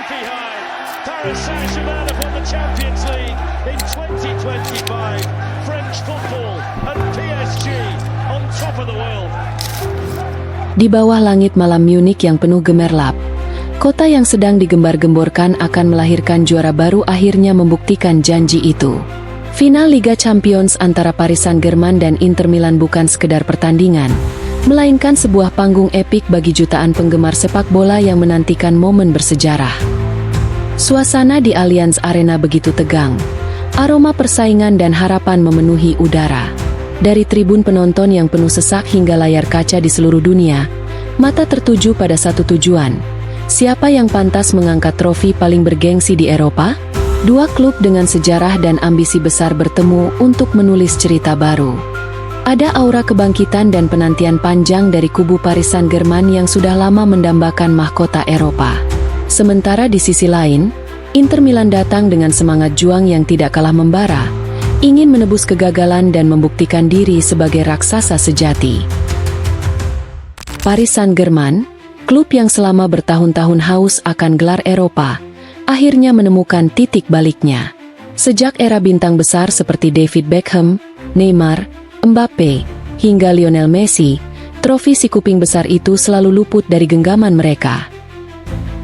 trophy high. Paris Saint-Germain have won the Champions League in 2025. French football and PSG on top of the world. Di bawah langit malam Munich yang penuh gemerlap, kota yang sedang digembar-gemborkan akan melahirkan juara baru akhirnya membuktikan janji itu. Final Liga Champions antara Paris Saint-Germain dan Inter Milan bukan sekedar pertandingan, melainkan sebuah panggung epik bagi jutaan penggemar sepak bola yang menantikan momen bersejarah. Suasana di Allianz Arena begitu tegang, aroma persaingan dan harapan memenuhi udara. Dari tribun penonton yang penuh sesak hingga layar kaca di seluruh dunia, mata tertuju pada satu tujuan. Siapa yang pantas mengangkat trofi paling bergengsi di Eropa? Dua klub dengan sejarah dan ambisi besar bertemu untuk menulis cerita baru. Ada aura kebangkitan dan penantian panjang dari kubu Paris Saint-Germain yang sudah lama mendambakan mahkota Eropa. Sementara di sisi lain, Inter Milan datang dengan semangat juang yang tidak kalah membara, ingin menebus kegagalan dan membuktikan diri sebagai raksasa sejati. Paris Saint-Germain, klub yang selama bertahun-tahun haus akan gelar Eropa, akhirnya menemukan titik baliknya. Sejak era bintang besar seperti David Beckham, Neymar, Mbappe, hingga Lionel Messi, trofi si kuping besar itu selalu luput dari genggaman mereka.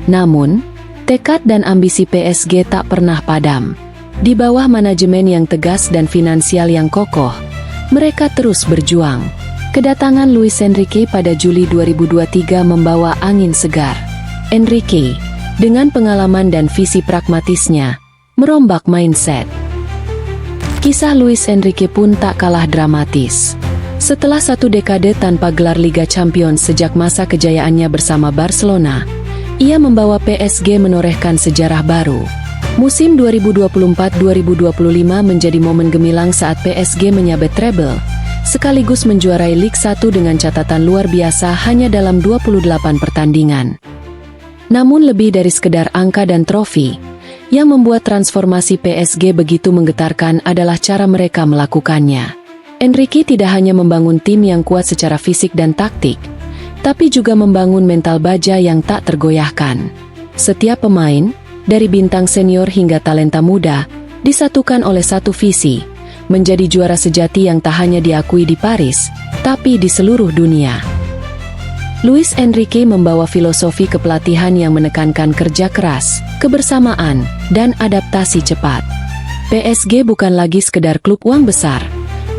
Namun, tekad dan ambisi PSG tak pernah padam. Di bawah manajemen yang tegas dan finansial yang kokoh, mereka terus berjuang. Kedatangan Luis Enrique pada Juli 2023 membawa angin segar. Enrique, dengan pengalaman dan visi pragmatisnya, merombak mindset. Kisah Luis Enrique pun tak kalah dramatis. Setelah satu dekade tanpa gelar Liga Champions sejak masa kejayaannya bersama Barcelona, ia membawa PSG menorehkan sejarah baru. Musim 2024-2025 menjadi momen gemilang saat PSG menyabet treble, sekaligus menjuarai Ligue 1 dengan catatan luar biasa hanya dalam 28 pertandingan. Namun lebih dari sekedar angka dan trofi, yang membuat transformasi PSG begitu menggetarkan adalah cara mereka melakukannya. Enrique tidak hanya membangun tim yang kuat secara fisik dan taktik, tapi juga membangun mental baja yang tak tergoyahkan. Setiap pemain, dari bintang senior hingga talenta muda, disatukan oleh satu visi, menjadi juara sejati yang tak hanya diakui di Paris, tapi di seluruh dunia. Luis Enrique membawa filosofi kepelatihan yang menekankan kerja keras, kebersamaan, dan adaptasi cepat. PSG bukan lagi sekedar klub uang besar,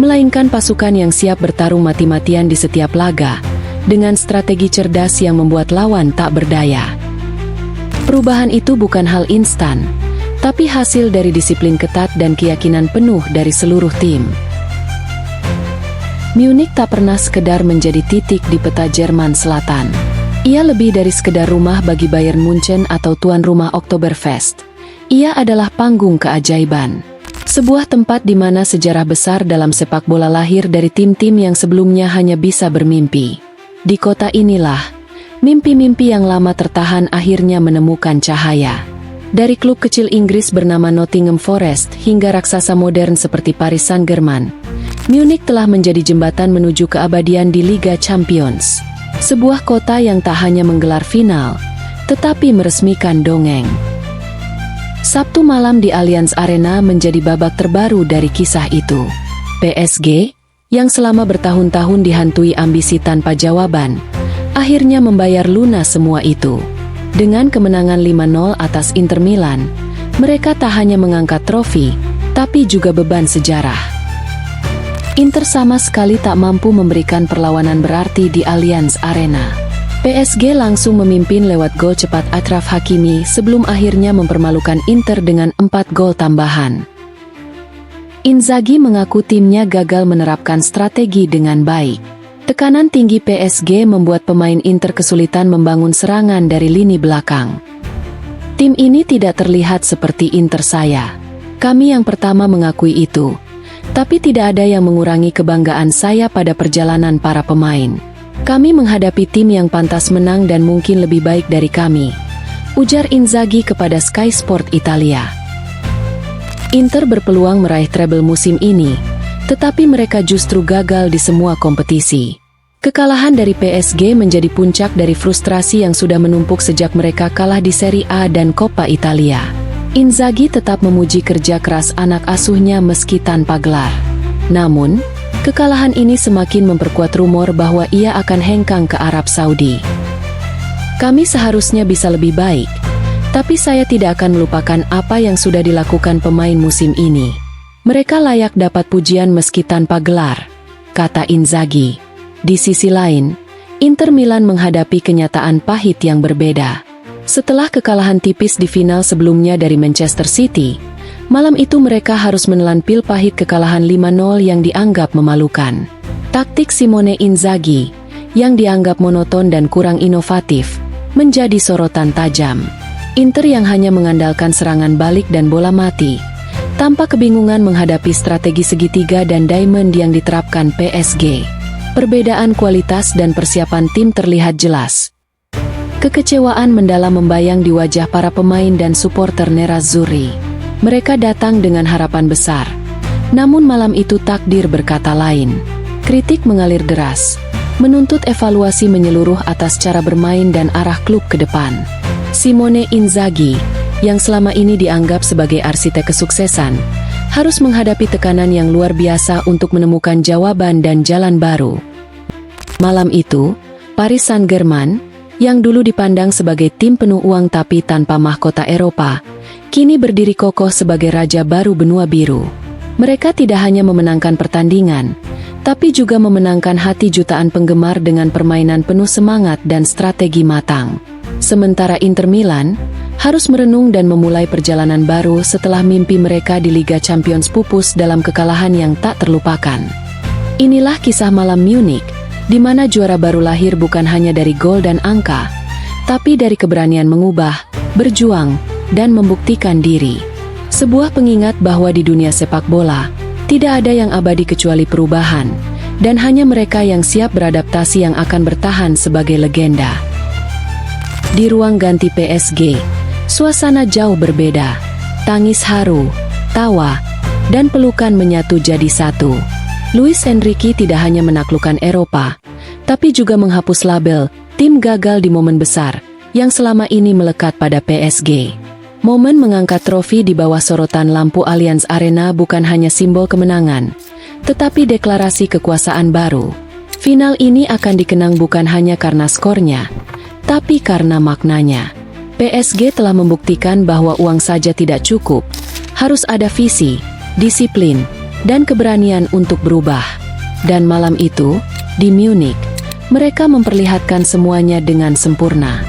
melainkan pasukan yang siap bertarung mati-matian di setiap laga, dengan strategi cerdas yang membuat lawan tak berdaya. Perubahan itu bukan hal instan, tapi hasil dari disiplin ketat dan keyakinan penuh dari seluruh tim. Munich tak pernah sekedar menjadi titik di peta Jerman Selatan. Ia lebih dari sekedar rumah bagi Bayern Munchen atau tuan rumah Oktoberfest. Ia adalah panggung keajaiban. Sebuah tempat di mana sejarah besar dalam sepak bola lahir dari tim-tim yang sebelumnya hanya bisa bermimpi. Di kota inilah, mimpi-mimpi yang lama tertahan akhirnya menemukan cahaya. Dari klub kecil Inggris bernama Nottingham Forest hingga raksasa modern seperti Paris Saint-Germain, Munich telah menjadi jembatan menuju keabadian di Liga Champions. Sebuah kota yang tak hanya menggelar final, tetapi meresmikan dongeng. Sabtu malam di Allianz Arena menjadi babak terbaru dari kisah itu. PSG, yang selama bertahun-tahun dihantui ambisi tanpa jawaban, akhirnya membayar lunas semua itu. Dengan kemenangan 5-0 atas Inter Milan, mereka tak hanya mengangkat trofi, tapi juga beban sejarah. Inter sama sekali tak mampu memberikan perlawanan berarti di Allianz Arena. PSG langsung memimpin lewat gol cepat Achraf Hakimi sebelum akhirnya mempermalukan Inter dengan 4 gol tambahan. Inzaghi mengaku timnya gagal menerapkan strategi dengan baik. Tekanan tinggi PSG membuat pemain Inter kesulitan membangun serangan dari lini belakang. Tim ini tidak terlihat seperti Inter saya. Kami yang pertama mengakui itu. Tapi tidak ada yang mengurangi kebanggaan saya pada perjalanan para pemain. Kami menghadapi tim yang pantas menang dan mungkin lebih baik dari kami, ujar Inzaghi kepada Sky Sport Italia. Inter berpeluang meraih treble musim ini, tetapi mereka justru gagal di semua kompetisi. Kekalahan dari PSG menjadi puncak dari frustrasi yang sudah menumpuk sejak mereka kalah di Serie A dan Coppa Italia. Inzaghi tetap memuji kerja keras anak asuhnya meski tanpa gelar. Namun, kekalahan ini semakin memperkuat rumor bahwa ia akan hengkang ke Arab Saudi. Kami seharusnya bisa lebih baik, tapi saya tidak akan melupakan apa yang sudah dilakukan pemain musim ini. Mereka layak dapat pujian meski tanpa gelar, kata Inzaghi. Di sisi lain, Inter Milan menghadapi kenyataan pahit yang berbeda. Setelah kekalahan tipis di final sebelumnya dari Manchester City, malam itu mereka harus menelan pil pahit kekalahan 5-0 yang dianggap memalukan. Taktik Simone Inzaghi, yang dianggap monoton dan kurang inovatif, menjadi sorotan tajam. Inter yang hanya mengandalkan serangan balik dan bola mati, tampak kebingungan menghadapi strategi segitiga dan diamond yang diterapkan PSG. Perbedaan kualitas dan persiapan tim terlihat jelas. Kekecewaan mendalam membayang di wajah para pemain dan supporter Nerazzurri. Mereka datang dengan harapan besar. Namun malam itu takdir berkata lain. Kritik mengalir deras, menuntut evaluasi menyeluruh atas cara bermain dan arah klub ke depan. Simone Inzaghi, yang selama ini dianggap sebagai arsitek kesuksesan, harus menghadapi tekanan yang luar biasa untuk menemukan jawaban dan jalan baru. Malam itu, Paris Saint-Germain, yang dulu dipandang sebagai tim penuh uang tapi tanpa mahkota Eropa, kini berdiri kokoh sebagai raja baru benua biru. Mereka tidak hanya memenangkan pertandingan, tapi juga memenangkan hati jutaan penggemar dengan permainan penuh semangat dan strategi matang. Sementara Inter Milan harus merenung dan memulai perjalanan baru setelah mimpi mereka di Liga Champions pupus dalam kekalahan yang tak terlupakan. Inilah kisah malam Munich, di mana juara baru lahir bukan hanya dari gol dan angka, tapi dari keberanian mengubah, berjuang, dan membuktikan diri. Sebuah pengingat bahwa di dunia sepak bola, tidak ada yang abadi kecuali perubahan, dan hanya mereka yang siap beradaptasi yang akan bertahan sebagai legenda. Di ruang ganti PSG, suasana jauh berbeda. Tangis haru, tawa, dan pelukan menyatu jadi satu. Luis Enrique tidak hanya menaklukkan Eropa, tapi juga menghapus label tim gagal di momen besar yang selama ini melekat pada PSG. Momen mengangkat trofi di bawah sorotan lampu Allianz Arena bukan hanya simbol kemenangan, tetapi deklarasi kekuasaan baru. Final ini akan dikenang bukan hanya karena skornya, tapi karena maknanya. PSG telah membuktikan bahwa uang saja tidak cukup, harus ada visi, disiplin, dan keberanian untuk berubah. Dan malam itu, di Munich, mereka memperlihatkan semuanya dengan sempurna.